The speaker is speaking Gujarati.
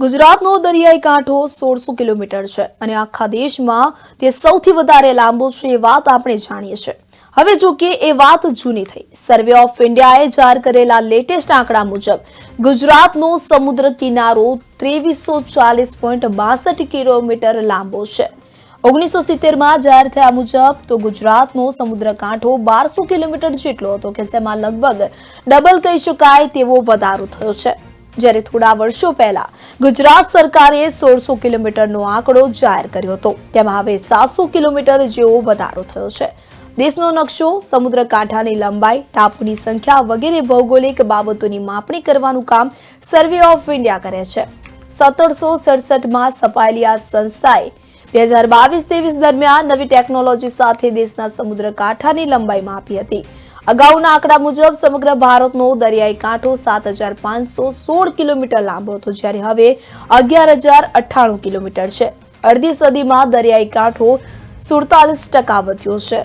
ગુજરાતનો દરિયાઈ કાંઠો 1600 કિલોમીટર છે અને આખા દેશમાં તે સૌથી વધારે લાંબો છે એ વાત આપણે જાણીએ છીએ। હવે જો કે એ વાત જૂની થઈ। સર્વે ઓફ ઇન્ડિયાએ જાહેર કરેલા લેટેસ્ટ આંકડા મુજબ ગુજરાતનો સમુદ્ર કિનારો 2340.62 કિલોમીટર લાંબો છે। 1970 માં જાહેર થયા મુજબ તો ગુજરાતનો સમુદ્ર કાંઠો 1200 કિલોમીટર જેટલો હતો કે જેમાં લગભગ ડબલ કહી શકાય તેવો વધારો થયો છે। જ્યારે થોડા વર્ષો પહેલા ગુજરાત સરકારે 1600 કિલોમીટરનો આંકડો જાહેર કર્યો હતો, તેમાં હવે 700 કિલોમીટર જેવો વધારો થયો છે। દેશનો નકશો, સમુદ્ર કાંઠાની લંબાઈ, ટાપુની સંખ્યા વગેરે ભૌગોલિક બાબતોની માપણી કરવાનું કામ સર્વે ઓફ ઇન્ડિયા કરે છે। 1767 માં સ્થપાયેલી આ સંસ્થાએ 2022-23 દરમિયાન નવી ટેકનોલોજી સાથે દેશના સમુદ્ર કાંઠાની લંબાઈ માપી હતી। અગાઉના આંકડા મુજબ સમગ્ર ભારતનો દરિયાઈ કાંઠો 7516 કિલોમીટર લાંબો હતો, જ્યારે હવે 11098 કિલોમીટર છે। અડધી સદીમાં દરિયાઈ કાંઠો 47% વધ્યો છે।